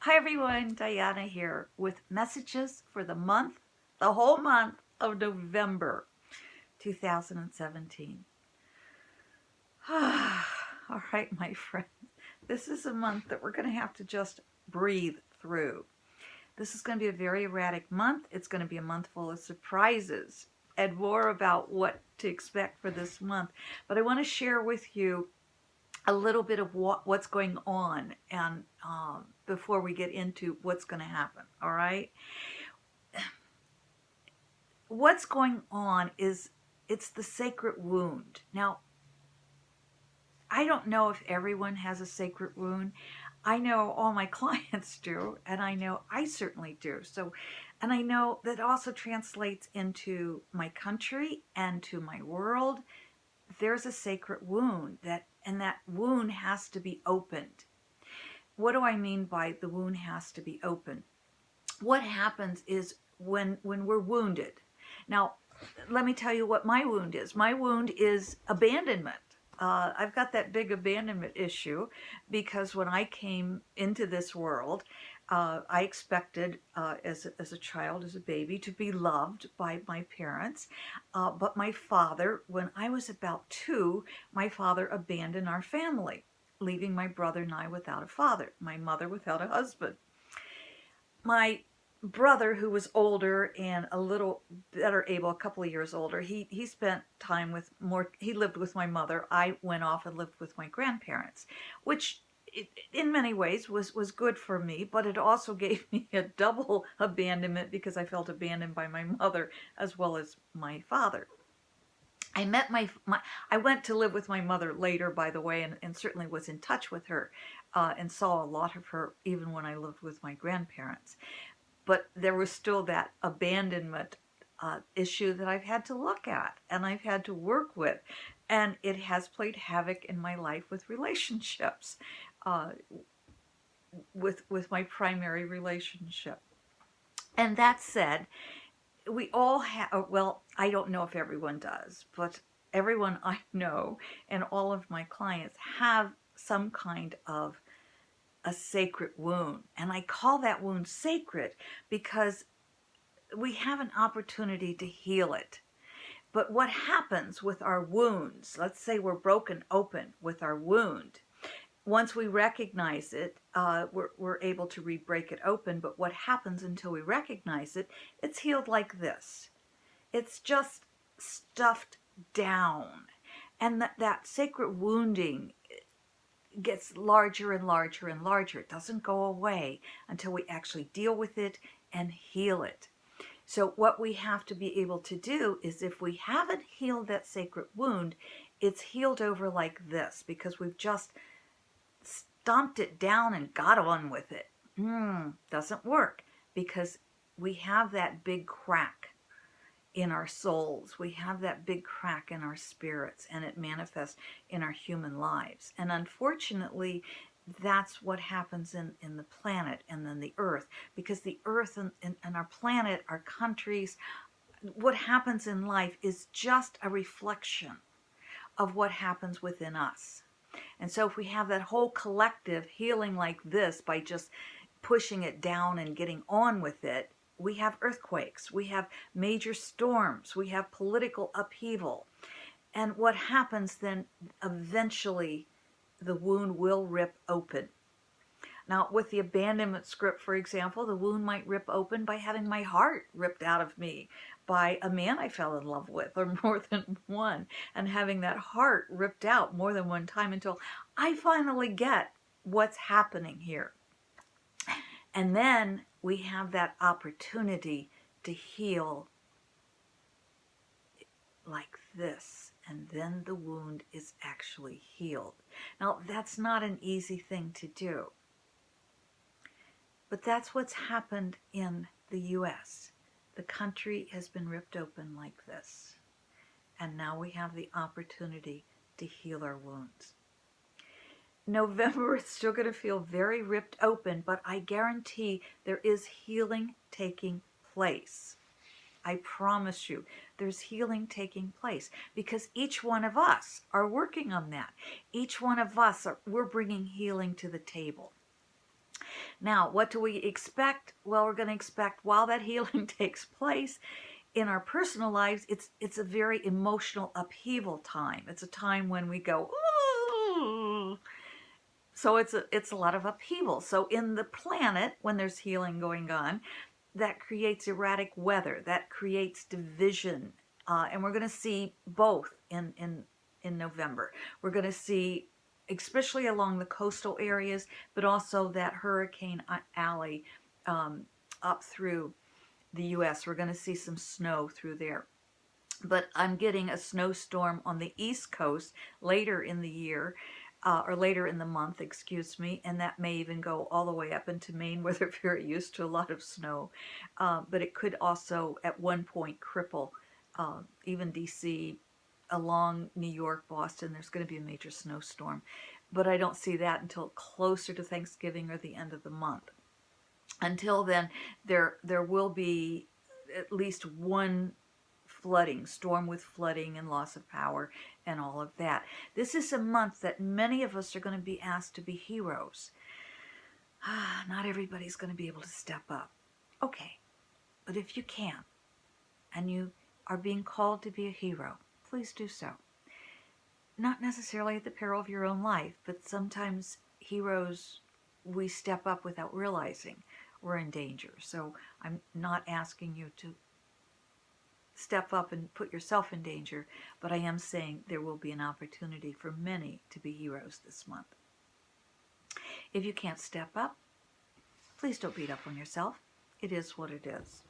Hi everyone, Diana here with messages for the whole month of November 2017. All right, my friends, this is a month that we're going to have to just breathe through. This is going to be a very erratic month. It's going to be a month full of surprises and more about what to expect for this month. But I want to share with you a little bit of what's going on and before we get into what's going to happen. All right, what's going on is it's the sacred wound. Now, I don't know if everyone has a sacred wound. I know all my clients do, and I know I certainly do. So, and I know that also translates into my country and to my world. There's a sacred wound and that wound has to be opened. What do I mean by the wound has to be opened? What happens is when we're wounded. Now, let me tell you what my wound is. My wound is abandonment. I've got that big abandonment issue because when I came into this world, I expected as a child, as a baby, to be loved by my parents. But my father, when I was about 2, my father abandoned our family, leaving my brother and I without a father, my mother without a husband. My brother, who was older and a little better able, a couple of years older, he spent time with more, he lived with my mother. I went off and lived with my grandparents, which in many ways was good for me, but it also gave me a double abandonment because I felt abandoned by my mother as well as my father. I met I went to live with my mother later, by the way, and certainly was in touch with her and saw a lot of her even when I lived with my grandparents. But there was still that abandonment issue that I've had to look at and I've had to work with. And it has played havoc in my life with relationships, uh, with my primary relationship. And that said, we all have, well, I don't know if everyone does, but everyone I know and all of my clients have some kind of a sacred wound. And I call that wound sacred because we have an opportunity to heal it. But what happens with our wounds, let's say we're broken open with our wound, once we recognize it, we're able to re-break it open. But what happens until we recognize it, it's healed like this. It's just stuffed down. And that sacred wounding gets larger and larger and larger. It doesn't go away until we actually deal with it and heal it. So what we have to be able to do is, if we haven't healed that sacred wound, it's healed over like this because we've just stomped it down and got on with it. Doesn't work because we have that big crack in our souls. We have that big crack in our spirits, and it manifests in our human lives. And unfortunately, that's what happens in the planet and then the earth, because the earth and our planet, our countries, what happens in life is just a reflection of what happens within us. And so if we have that whole collective healing like this by just pushing it down and getting on with it, we have earthquakes, we have major storms, we have political upheaval. And what happens then, eventually the wound will rip open. Now, with the abandonment script, for example, the wound might rip open by having my heart ripped out of me by a man I fell in love with, or more than one, and having that heart ripped out more than one time until I finally get what's happening here. And then we have that opportunity to heal like this, and then the wound is actually healed. Now, that's not an easy thing to do, but that's what's happened in the U.S. The country has been ripped open like this, and now we have the opportunity to heal our wounds. November is still going to feel very ripped open, but I guarantee there is healing taking place. I promise you, there's healing taking place because each one of us are working on that. Each one of us, we're bringing healing to the table. Now, what do we expect? Well, we're going to expect while that healing takes place in our personal lives, it's a very emotional upheaval time. It's a time when we go, ooh. So it's a lot of upheaval. So in the planet, when there's healing going on, that creates erratic weather, that creates division, and we're going to see both in November. We're going to see, especially along the coastal areas, but also that hurricane alley up through the U.S. We're going to see some snow through there. But I'm getting a snowstorm on the East Coast later in the year, or later in the month, excuse me, and that may even go all the way up into Maine where they're very used to a lot of snow. But it could also at one point cripple even DC, along New York, Boston. There's going to be a major snowstorm. But I don't see that until closer to Thanksgiving or the end of the month. Until then, there will be at least one flooding, storm with flooding and loss of power and all of that. This is a month that many of us are going to be asked to be heroes. Not everybody's going to be able to step up. Okay, but if you can, and you are being called to be a hero, please do so. Not necessarily at the peril of your own life, but sometimes heroes, we step up without realizing we're in danger. So I'm not asking you to step up and put yourself in danger, but I am saying there will be an opportunity for many to be heroes this month. If you can't step up, please don't beat up on yourself. It is what it is.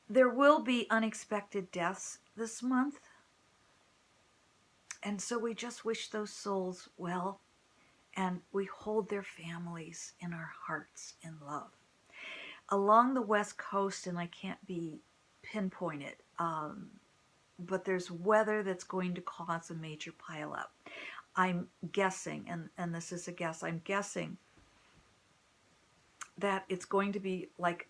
There will be unexpected deaths this month, and so we just wish those souls well, and we hold their families in our hearts in love. Along the West Coast, and I can't be pinpointed, but there's weather that's going to cause a major pileup. I'm guessing, and this is a guess, I'm guessing that it's going to be like,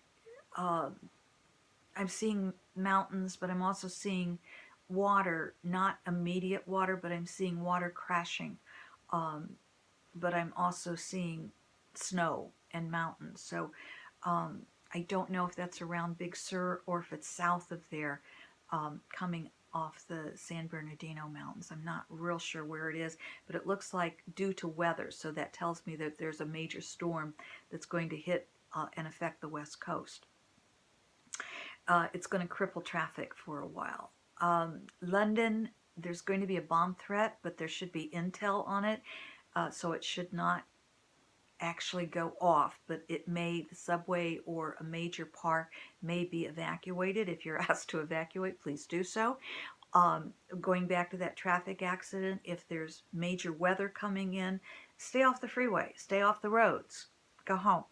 I'm seeing mountains, but I'm also seeing water, not immediate water, but I'm seeing water crashing. But I'm also seeing snow and mountains. So I don't know if that's around Big Sur or if it's south of there, coming off the San Bernardino Mountains. I'm not real sure where it is, but it looks like due to weather. So that tells me that there's a major storm that's going to hit and affect the West Coast. It's going to cripple traffic for a while. London, there's going to be a bomb threat, but there should be intel on it, so it should not actually go off, but it may, the subway or a major park may be evacuated. If you're asked to evacuate, please do so. Going back to that traffic accident, if there's major weather coming in, stay off the freeway, stay off the roads, go home.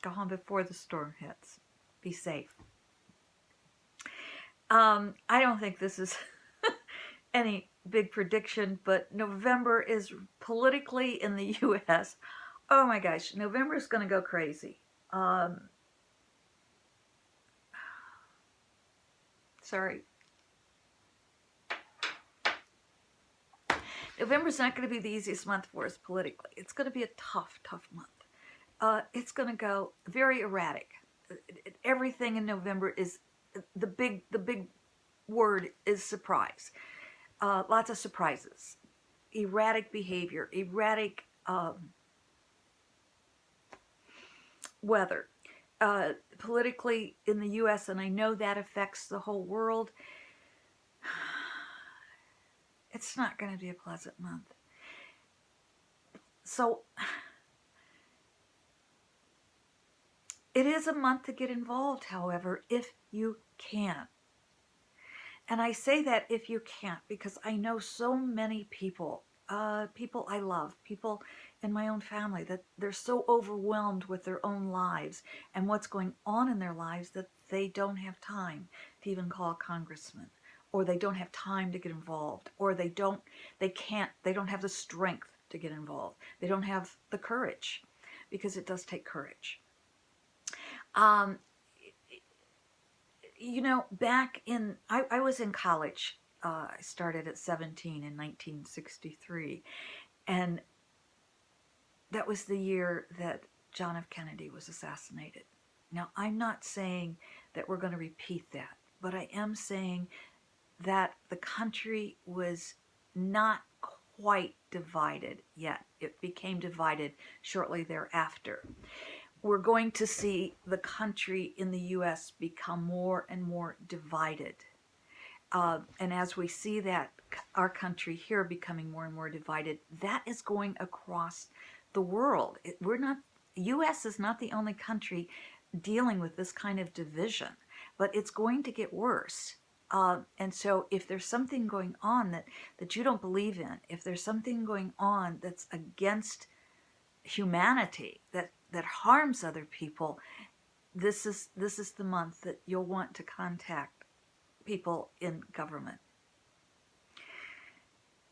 Go home before the storm hits. Be safe. I don't think this is any big prediction, but November is politically in the U.S. Oh my gosh, November is going to go crazy. Sorry. November's not going to be the easiest month for us politically. It's going to be a tough, tough month. It's going to go very erratic. Everything in November is, the big word is surprise. Lots of surprises. Erratic behavior, erratic weather. Politically in the U.S., and I know that affects the whole world, it's not going to be a pleasant month. So it is a month to get involved, however, if you can. And I say that if you can't, because I know so many people, people I love, people in my own family, that they're so overwhelmed with their own lives and what's going on in their lives that they don't have time to even call a congressman, or they don't have time to get involved, or they don't have the strength to get involved. They don't have the courage, because it does take courage. You know, back in, I was in college. I started at 17 in 1963. And that was the year that John F. Kennedy was assassinated. Now, I'm not saying that we're going to repeat that, but I am saying that the country was not quite divided yet. It became divided shortly thereafter. We're going to see the country in the U.S. become more and more divided. And as we see that, our country here becoming more and more divided, that is going across the world. U.S. is not the only country dealing with this kind of division, but it's going to get worse. And so if there's something going on that you don't believe in, if there's something going on that's against humanity, that harms other people, this is the month that you'll want to contact people in government.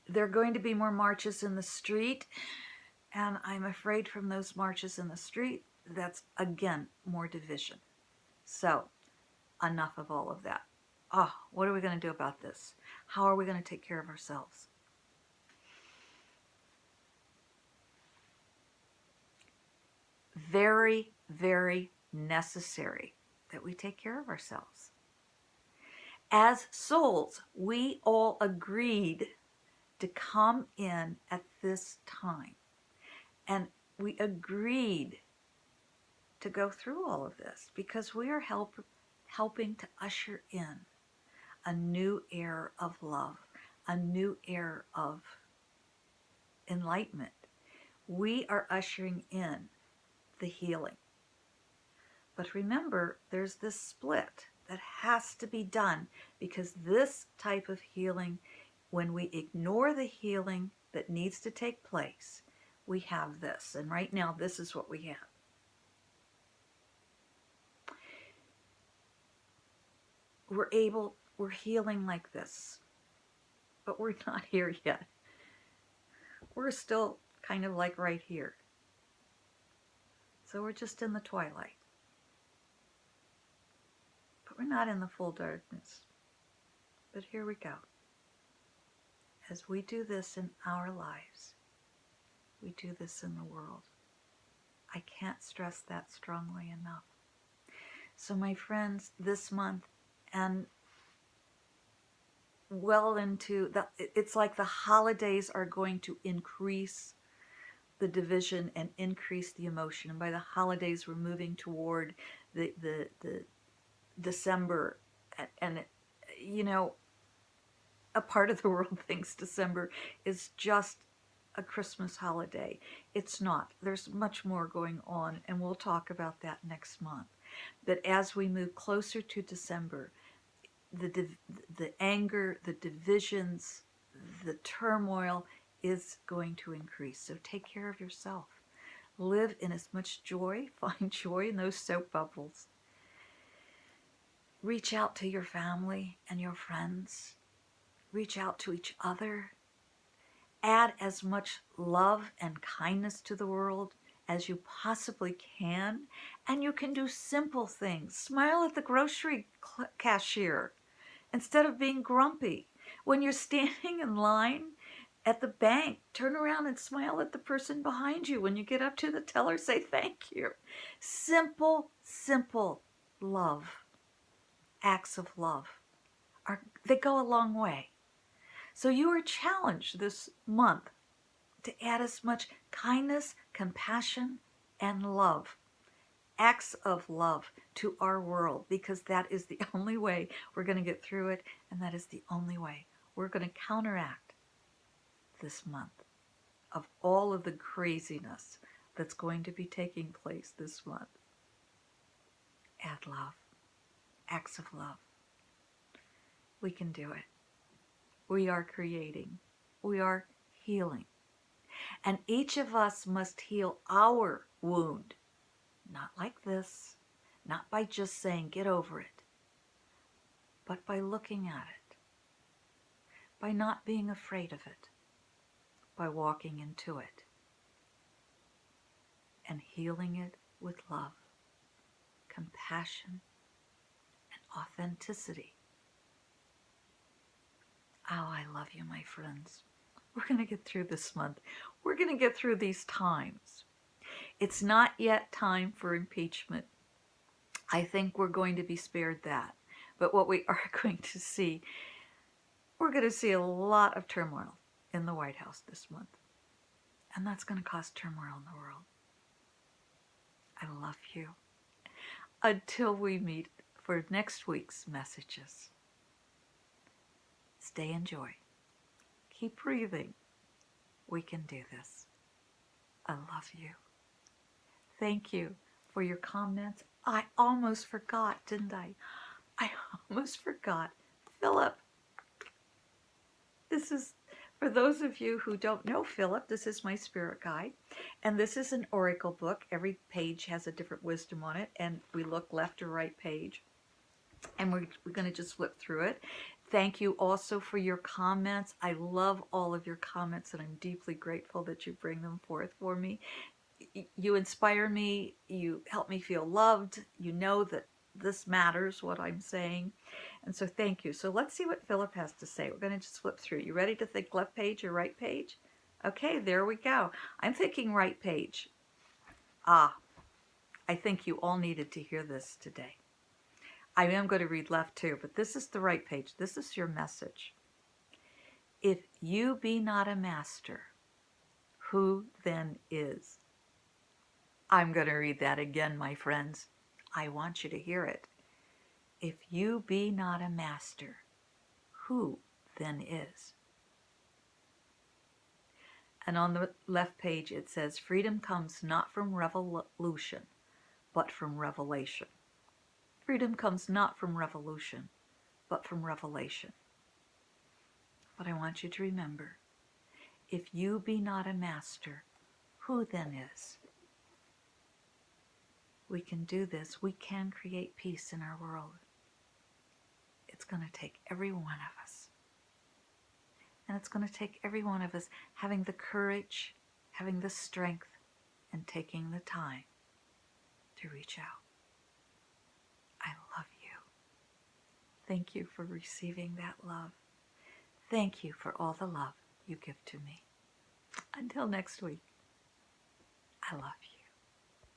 There are going to be more marches in the street, and I'm afraid from those marches in the street, that's again more division. So enough of all of that. What are we going to do about this? How are we going to take care of ourselves? Very, very necessary that we take care of ourselves. As souls, we all agreed to come in at this time. And we agreed to go through all of this because we are helping to usher in a new era of love, a new era of enlightenment. We are ushering in the healing. But remember, there's this split that has to be done because this type of healing, when we ignore the healing that needs to take place, we have this. And right now, this is what we have. We're healing like this, but we're not here yet. We're still kind of like right here. So we're just in the twilight. But we're not in the full darkness. But here we go. As we do this in our lives, we do this in the world. I can't stress that strongly enough. So my friends, this month and well into it's like the holidays are going to increase the division and increase the emotion. And by the holidays, we're moving toward the December, and you know, a part of the world thinks December is just a Christmas holiday. It's not. There's much more going on, and we'll talk about that next month. But as we move closer to December, the anger, the divisions, the turmoil is going to increase. So take care of yourself. Live in as much joy. Find joy in those soap bubbles. Reach out to your family and your friends. Reach out to each other. Add as much love and kindness to the world as you possibly can. And you can do simple things. Smile at the grocery cashier instead of being grumpy. When you're standing in line at the bank, turn around and smile at the person behind you. When you get up to the teller, say thank you. Simple, simple love. Acts of love. They go a long way. So you are challenged this month to add as much kindness, compassion, and love, acts of love to our world, because that is the only way we're going to get through it, and that is the only way we're going to counteract this month of all of the craziness that's going to be taking place this month. Add love, acts of love. We can do it. We are creating. We are healing. And each of us must heal our wound. Not like this. Not by just saying, get over it. But by looking at it. By not being afraid of it. By walking into it. And healing it with love, compassion, and authenticity. Oh, I love you, my friends. We're going to get through this month. We're going to get through these times. It's not yet time for impeachment. I think we're going to be spared that. But what we are going to see, we're going to see a lot of turmoil in the White House this month. And that's going to cause turmoil in the world. I love you. Until we meet for next week's messages, stay in joy. Keep breathing. We can do this. I love you. Thank you for your comments. I almost forgot, didn't I? I almost forgot. Philip, this is, for those of you who don't know Philip, this is my spirit guide. And this is an oracle book. Every page has a different wisdom on it. And we look left or right page. And we're going to just flip through it. Thank you also for your comments. I love all of your comments, and I'm deeply grateful that you bring them forth for me. You inspire me. You help me feel loved. You know that this matters, what I'm saying. And so thank you. So let's see what Philip has to say. We're going to just flip through. You ready to think left page or right page? Okay, there we go. I'm thinking right page. I think you all needed to hear this today. I am going to read left too, but this is the right page. This is your message. If you be not a master, who then is? I'm going to read that again, my friends. I want you to hear it. If you be not a master, who then is? And on the left page it says, freedom comes not from revolution, but from revelation. Freedom comes not from revolution, but from revelation. But I want you to remember, if you be not a master, who then is? We can do this. We can create peace in our world. It's going to take every one of us. And it's going to take every one of us having the courage, having the strength, and taking the time to reach out. I love you. Thank you for receiving that love. Thank you for all the love you give to me. Until next week, I love you.